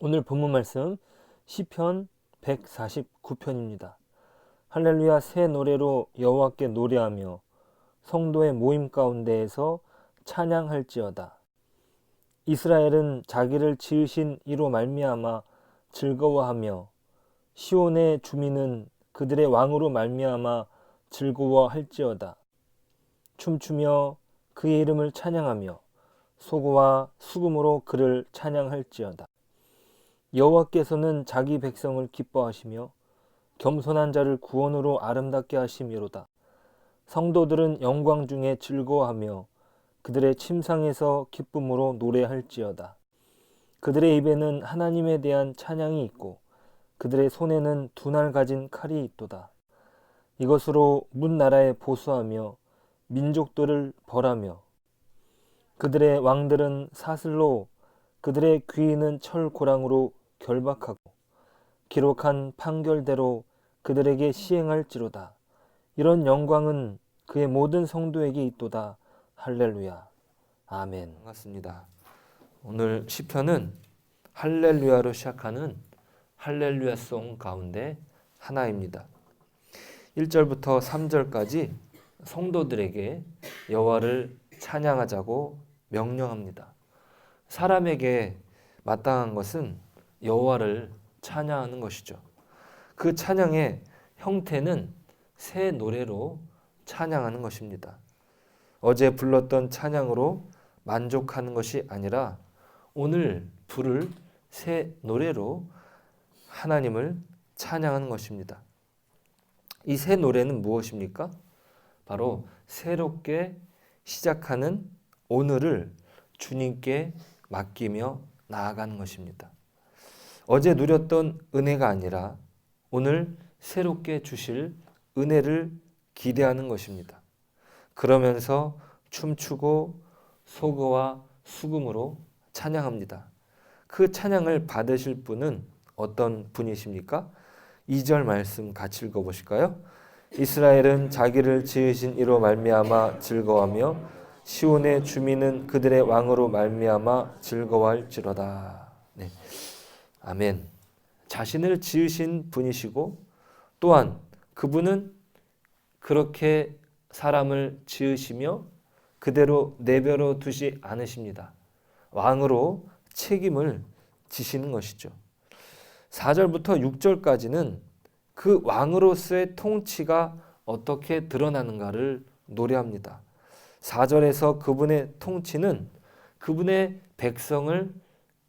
오늘 본문 말씀 시편 149편입니다. 할렐루야 새 노래로 여호와께 노래하며 성도의 모임 가운데에서 찬양할지어다. 이스라엘은 자기를 지으신 이로 말미암아 즐거워하며 시온의 주민은 그들의 왕으로 말미암아 즐거워할지어다. 춤추며 그의 이름을 찬양하며 소고와 수금으로 그를 찬양할지어다. 여호와께서는 자기 백성을 기뻐하시며 겸손한 자를 구원으로 아름답게 하심이로다. 성도들은 영광 중에 즐거워하며 그들의 침상에서 기쁨으로 노래할지어다. 그들의 입에는 하나님에 대한 찬양이 있고 그들의 손에는 두 날 가진 칼이 있도다. 이것으로 문 나라에 보수하며 민족들을 벌하며 그들의 왕들은 사슬로 그들의 귀인은 철 고랑으로 결박하고 기록한 판결대로 그들에게 시행할지로다. 이런 영광은 그의 모든 성도에게 있도다. 할렐루야. 아멘. 반갑습니다. 오늘 시편은 할렐루야로 시작하는 할렐루야송 가운데 하나입니다. 1절부터 3절까지 성도들에게 여호와를 찬양하자고 명령합니다. 사람에게 마땅한 것은 여호와를 찬양하는 것이죠. 그 찬양의 형태는 새 노래로 찬양하는 것입니다. 어제 불렀던 찬양으로 만족하는 것이 아니라 오늘 부를 새 노래로 하나님을 찬양하는 것입니다. 이 새 노래는 무엇입니까? 바로 새롭게 시작하는 오늘을 주님께 맡기며 나아가는 것입니다. 어제 누렸던 은혜가 아니라 오늘 새롭게 주실 은혜를 기대하는 것입니다. 그러면서 춤추고 소고와 수금으로 찬양합니다. 그 찬양을 받으실 분은 어떤 분이십니까? 2절 말씀 같이 읽어보실까요? 이스라엘은 자기를 지으신 이로 말미암아 즐거워하며 시온의 주민은 그들의 왕으로 말미암아 즐거워할지로다. 네. 아멘. 자신을 지으신 분이시고 또한 그분은 그렇게 사람을 지으시며 그대로 내버려 두지 않으십니다. 왕으로 책임을 지시는 것이죠. 4절부터 6절까지는 그 왕으로서의 통치가 어떻게 드러나는가를 노래합니다. 4절에서 그분의 통치는 그분의 백성을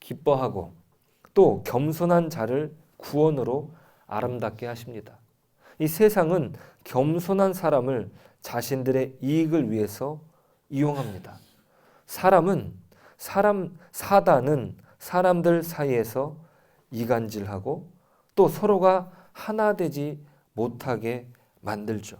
기뻐하고 또 겸손한 자를 구원으로 아름답게 하십니다. 이 세상은 겸손한 사람을 자신들의 이익을 위해서 이용합니다. 사단은 사람들 사이에서 이간질하고 또 서로가 하나 되지 못하게 만들죠.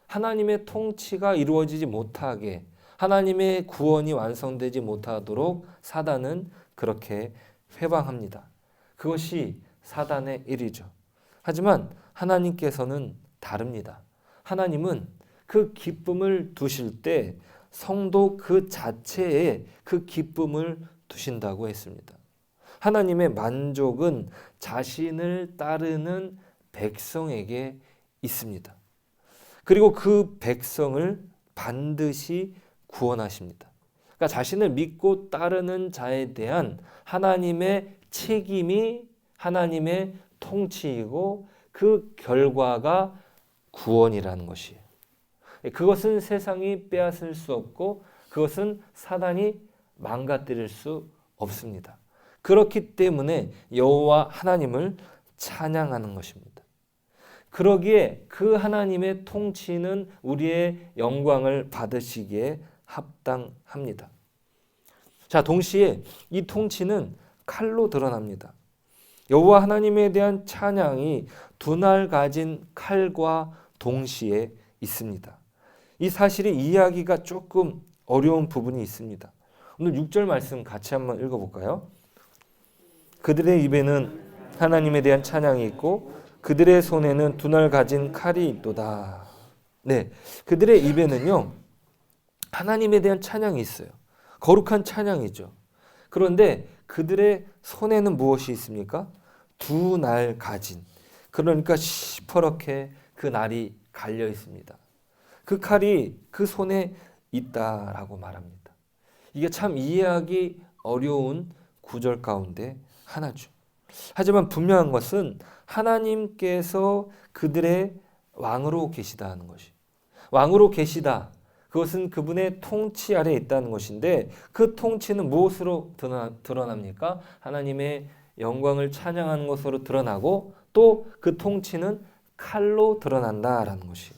하나님의 통치가 이루어지지 못하게, 하나님의 구원이 완성되지 못하도록 사단은 그렇게 회방합니다. 그것이 사단의 일이죠. 하지만 하나님께서는 다릅니다. 하나님은 그 기쁨을 두실 때 성도 그 자체에 그 기쁨을 두신다고 했습니다. 하나님의 만족은 자신을 따르는 백성에게 있습니다. 그리고 그 백성을 반드시 구원하십니다. 그러니까 자신을 믿고 따르는 자에 대한 하나님의 책임이 하나님의 통치이고 그 결과가 구원이라는 것이에요. 그것은 세상이 빼앗을 수 없고 그것은 사단이 망가뜨릴 수 없습니다. 그렇기 때문에 여호와 하나님을 찬양하는 것입니다. 그러기에 그 하나님의 통치는 우리의 영광을 받으시기에 합당합니다. 자, 동시에 이 통치는 칼로 드러납니다. 여호와 하나님에 대한 찬양이 두 날 가진 칼과 동시에 있습니다. 이 사실이 이해하기가 조금 어려운 부분이 있습니다. 오늘 6절 말씀 같이 한번 읽어볼까요? 그들의 입에는 하나님에 대한 찬양이 있고 그들의 손에는 두 날 가진 칼이 있도다. 네, 그들의 입에는요 하나님에 대한 찬양이 있어요. 거룩한 찬양이죠. 그런데 그들의 손에는 무엇이 있습니까? 두 날 가진, 그러니까 시퍼렇게 그 날이 갈려 있습니다. 그 칼이 그 손에 있다라고 말합니다. 이게 참 이해하기 어려운 구절 가운데 하나죠. 하지만 분명한 것은 하나님께서 그들의 왕으로 계시다 하는 것이, 왕으로 계시다, 그것은 그분의 통치 아래에 있다는 것인데, 그 통치는 무엇으로 드러납니까? 하나님의 영광을 찬양하는 것으로 드러나고, 또 그 통치는 칼로 드러난다라는 것이.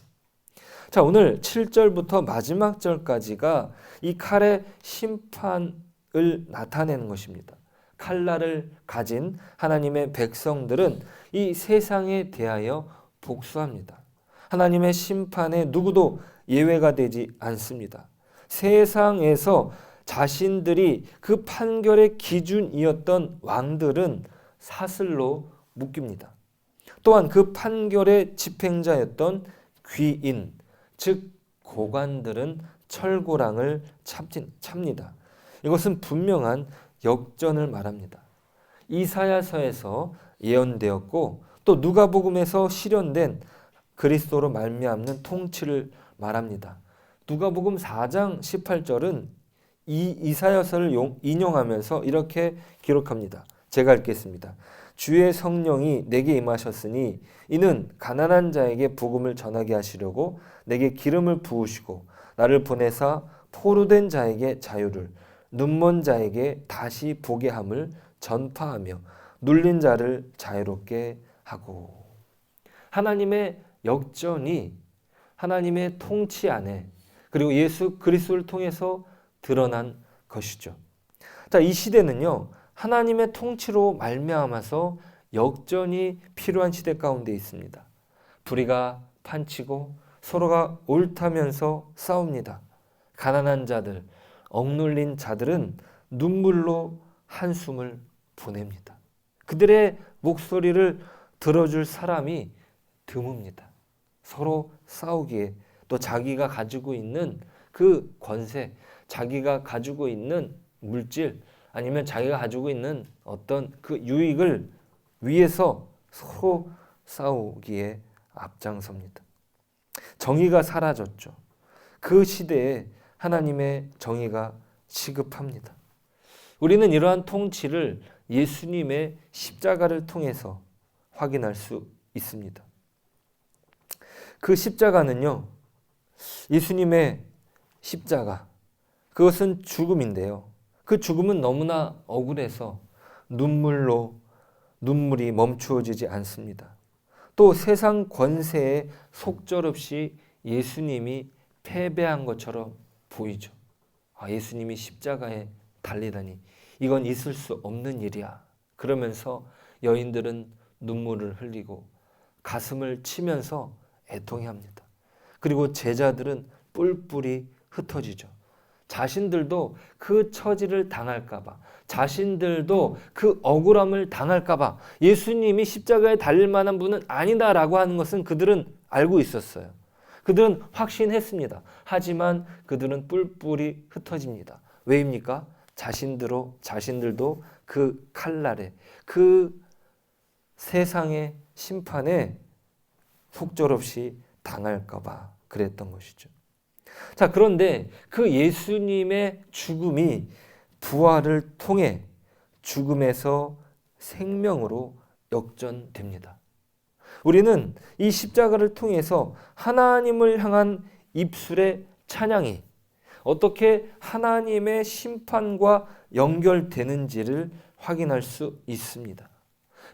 자, 오늘 7절부터 마지막 절까지가 이 칼의 심판을 나타내는 것입니다. 칼날을 가진 하나님의 백성들은 이 세상에 대하여 복수합니다. 하나님의 심판에 누구도 예외가 되지 않습니다. 세상에서 자신들이 그 판결의 기준이었던 왕들은 사슬로 묶입니다. 또한 그 판결의 집행자였던 귀인, 즉 고관들은 철고랑을 찹니다. 이것은 분명한 역전을 말합니다. 이사야서에서 예언되었고, 또 누가복음에서 실현된 그리스도로 말미암는 통치를 말합니다. 누가복음 4장 18절은 이 이사야서를 인용하면서 이렇게 기록합니다. 제가 읽겠습니다. 주의 성령이 내게 임하셨으니 이는 가난한 자에게 복음을 전하게 하시려고 내게 기름을 부으시고 나를 보내사 포로된 자에게 자유를, 눈먼 자에게 다시 보게 함을 전파하며 눌린 자를 자유롭게 하고. 하나님의 역전이 하나님의 통치 안에, 그리고 예수 그리스도를 통해서 드러난 것이죠. 자, 이 시대는요, 하나님의 통치로 말미암아서 역전이 필요한 시대 가운데 있습니다. 불의가 판치고 서로가 옳다면서 싸웁니다. 가난한 자들, 억눌린 자들은 눈물로 한숨을 보냅니다. 그들의 목소리를 들어줄 사람이 드뭅니다. 서로 싸우기에, 또 자기가 가지고 있는 그 권세, 자기가 가지고 있는 물질, 아니면 자기가 가지고 있는 어떤 그 유익을 위해서 서로 싸우기에 앞장섭니다. 정의가 사라졌죠. 그 시대에 하나님의 정의가 시급합니다. 우리는 이러한 통치를 예수님의 십자가를 통해서 확인할 수 있습니다. 그 십자가는요, 예수님의 십자가, 그것은 죽음인데요. 그 죽음은 너무나 억울해서 눈물이 멈추어지지 않습니다. 또 세상 권세에 속절없이 예수님이 패배한 것처럼 보이죠. 예수님이 십자가에 달리다니, 이건 있을 수 없는 일이야. 그러면서 여인들은 눈물을 흘리고 가슴을 치면서 애통해합니다. 그리고 제자들은 뿔뿔이 흩어지죠. 자신들도 그 처지를 당할까봐, 자신들도 그 억울함을 당할까봐 예수님이 십자가에 달릴 만한 분은 아니다라고 하는 것은 그들은 알고 있었어요. 그들은 확신했습니다. 하지만 그들은 뿔뿔이 흩어집니다. 왜입니까? 자신들도 그 칼날에, 그 세상의 심판에 속절없이 당할까봐 그랬던 것이죠. 자, 그런데 그 예수님의 죽음이 부활을 통해 죽음에서 생명으로 역전됩니다. 우리는 이 십자가를 통해서 하나님을 향한 입술의 찬양이 어떻게 하나님의 심판과 연결되는지를 확인할 수 있습니다.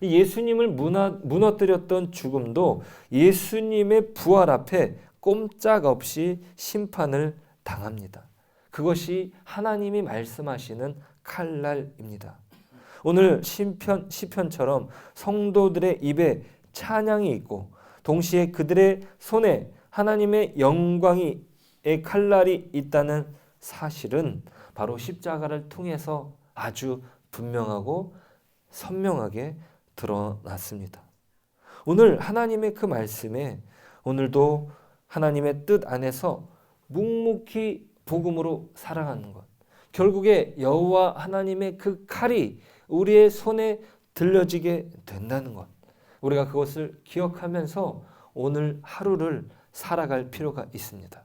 예수님을 무너뜨렸던 죽음도 예수님의 부활 앞에 꼼짝없이 심판을 당합니다. 그것이 하나님이 말씀하시는 칼날입니다. 오늘 시편처럼 성도들의 입에 찬양이 있고 동시에 그들의 손에 하나님의 영광의 칼날이 있다는 사실은 바로 십자가를 통해서 아주 분명하고 선명하게 드러났습니다. 오늘 하나님의 그 말씀에 오늘도 하나님의 뜻 안에서 묵묵히 복음으로 살아가는 것, 결국에 여호와 하나님의 그 칼이 우리의 손에 들려지게 된다는 것. 우리가 그것을 기억하면서 오늘 하루를 살아갈 필요가 있습니다.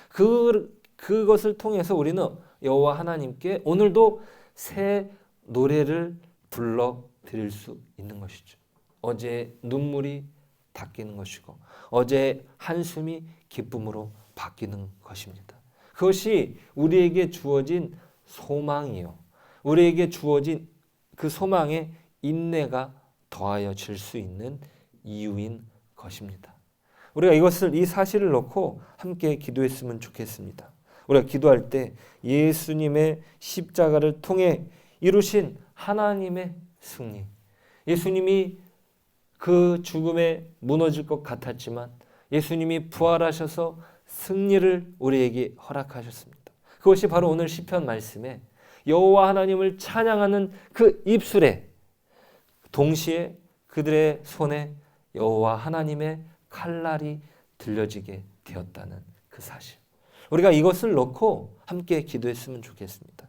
그것을 통해서 우리는 여호와 하나님께 오늘도 새 노래를 불러 드릴 수 있는 것이죠. 어제의 눈물이 닦이는 것이고 어제의 한숨이 기쁨으로 바뀌는 것입니다. 그것이 우리에게 주어진 소망이요. 우리에게 주어진 그 소망에 인내가 더하여질 수 있는 이유인 것입니다. 우리가 이 사실을 놓고 함께 기도했으면 좋겠습니다. 우리가 기도할 때 예수님의 십자가를 통해 이루신 하나님의 승리, 예수님이 그 죽음에 무너질 것 같았지만 예수님이 부활하셔서 승리를 우리에게 허락하셨습니다. 그것이 바로 오늘 시편 말씀에 여호와 하나님을 찬양하는 그 입술에 동시에 그들의 손에 여호와 하나님의 칼날이 들려지게 되었다는 그 사실. 우리가 이것을 놓고 함께 기도했으면 좋겠습니다.